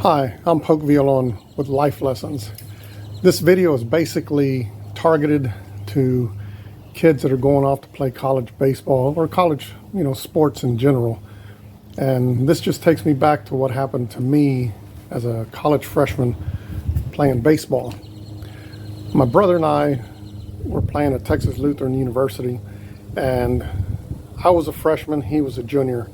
Hi, I'm Poke Violon with Life Lessons. This video is basically targeted to kids that are going off to play college baseball or college, sports in general. And this just takes me back to what happened to me as a college freshman playing baseball. My brother and I were playing at Texas Lutheran University, and I was a freshman, he was a junior.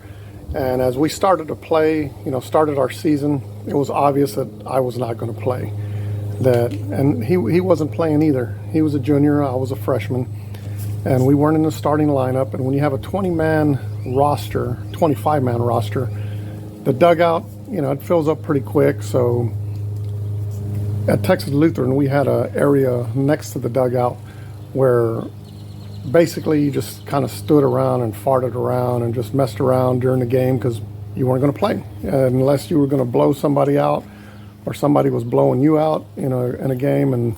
And as we started to play, started our season, it was obvious that I was not going to play. And he wasn't playing either. He was a junior, I was a freshman, and we weren't in the starting lineup. And when you have a 20-man roster, 25-man roster, the dugout, it fills up pretty quick. So at Texas Lutheran, we had an area next to the dugout where basically you just kind of stood around and farted around and just messed around during the game because you weren't going to play unless you were going to blow somebody out or somebody was blowing you out in a game and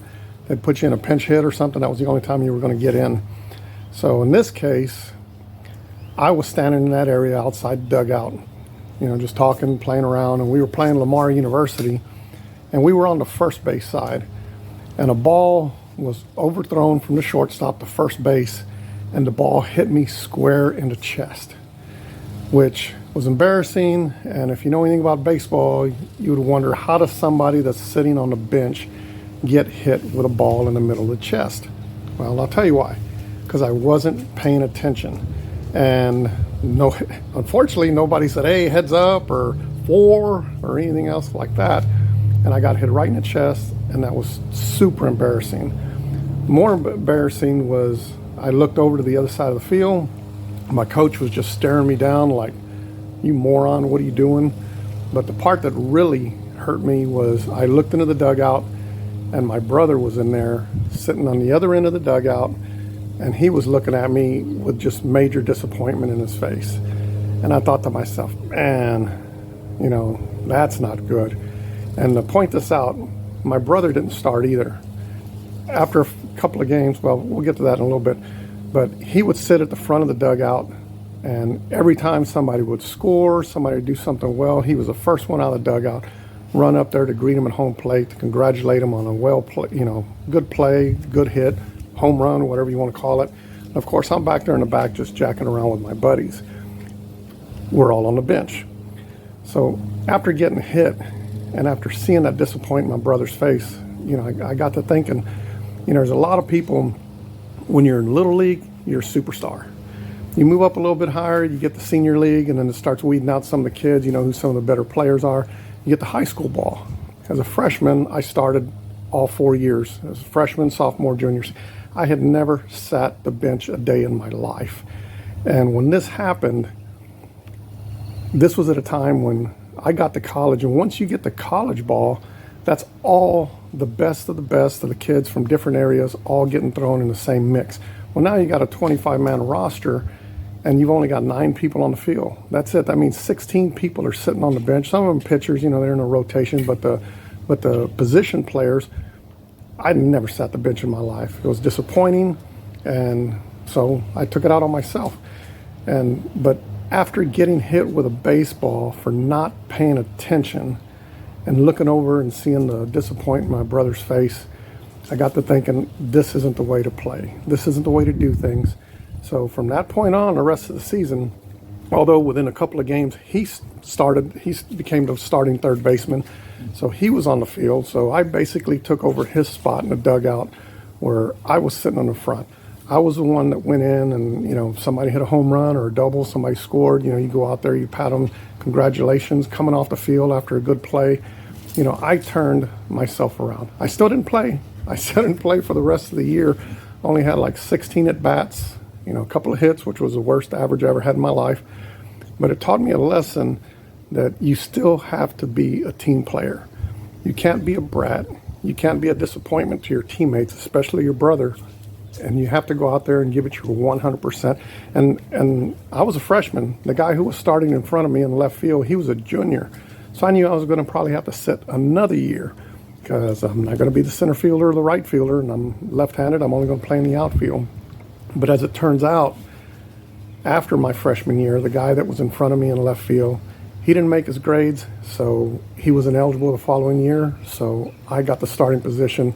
they'd put you in a pinch hit or something. That was the only time you were going to get in. So in this case, I was standing in that area outside the dugout, just talking, playing around, and we were playing Lamar University, and we were on the first base side, and a ball was overthrown from the shortstop to first base, and the ball hit me square in the chest, which was embarrassing. And if you know anything about baseball, you would wonder, how does somebody that's sitting on the bench get hit with a ball in the middle of the chest? Well, I'll tell you why. Because I wasn't paying attention. And unfortunately, nobody said, hey, heads up, or four, or anything else like that. And I got hit right in the chest, and that was super embarrassing. More embarrassing was I looked over to the other side of the field. My coach was just staring me down like, you moron, what are you doing? But the part that really hurt me was I looked into the dugout, and my brother was in there sitting on the other end of the dugout, and he was looking at me with just major disappointment in his face. And I thought to myself, man, that's not good. And to point this out, my brother didn't start either. After a couple of games, well, we'll get to that in a little bit, but he would sit at the front of the dugout, and every time somebody would score, somebody would do something well, he was the first one out of the dugout, run up there to greet him at home plate, to congratulate him on a good play, good hit, home run, whatever you want to call it. And of course, I'm back there in the back just jacking around with my buddies. We're all on the bench. So after getting hit, and after seeing that disappointment in my brother's face, I got to thinking, there's a lot of people, when you're in Little League, you're a superstar. You move up a little bit higher, you get the senior league, and then it starts weeding out some of the kids, who some of the better players are. You get the high school ball. As a freshman, I started all 4 years. As a freshman, sophomore, juniors. I had never sat the bench a day in my life. And when this happened, this was at a time when I got to college, and once you get the college ball, that's all the best of the kids from different areas all getting thrown in the same mix. Well, now you got a 25-man roster, and you've only got 9 people on the field. That's it. That means 16 people are sitting on the bench. Some of them pitchers, they're in a rotation, but the position players, I'd never sat the bench in my life. It was disappointing, and so I took it out on myself. But after getting hit with a baseball for not paying attention and looking over and seeing the disappointment in my brother's face, I got to thinking, this isn't the way to play. This isn't the way to do things. So from that point on, the rest of the season, although within a couple of games, he became the starting third baseman. So he was on the field. So I basically took over his spot in the dugout where I was sitting on the front. I was the one that went in and, somebody hit a home run or a double, somebody scored, you go out there, you pat them, congratulations, coming off the field after a good play. I turned myself around. I still didn't play. I still didn't play for the rest of the year. Only had like 16 at-bats, a couple of hits, which was the worst average I ever had in my life. But it taught me a lesson that you still have to be a team player. You can't be a brat. You can't be a disappointment to your teammates, especially your brother. And you have to go out there and give it your 100%. And I was a freshman. The guy who was starting in front of me in the left field, he was a junior. So I knew I was going to probably have to sit another year because I'm not going to be the center fielder or the right fielder, and I'm left-handed. I'm only going to play in the outfield. But as it turns out, after my freshman year, the guy that was in front of me in left field, He didn't make his grades, so he was ineligible the following year. So I got the starting position,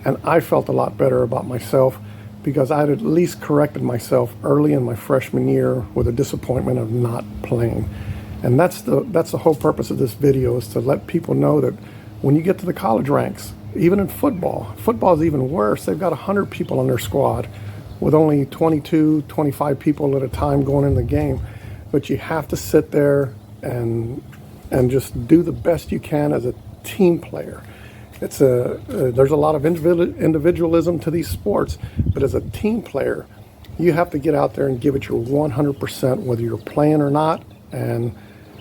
and I felt a lot better about myself because I had at least corrected myself early in my freshman year with a disappointment of not playing. And that's the whole purpose of this video, is to let people know that when you get to the college ranks, even in football is even worse. They've got 100 people on their squad with only 22, 25 people at a time going in the game. But you have to sit there and just do the best you can as a team player. There's a lot of individualism to these sports, but as a team player, you have to get out there and give it your 100%, whether you're playing or not. And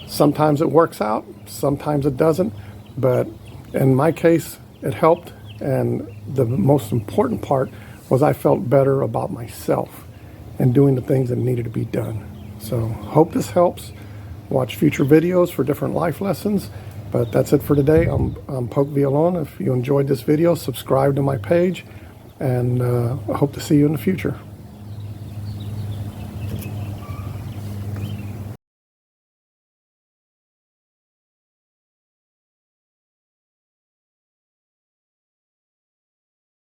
sometimes it works out, sometimes it doesn't. But in my case, it helped. And the most important part was I felt better about myself and doing the things that needed to be done. So hope this helps. Watch future videos for different life lessons. But that's it for today. I'm Poke Villalon. If you enjoyed this video, subscribe to my page, and I hope to see you in the future.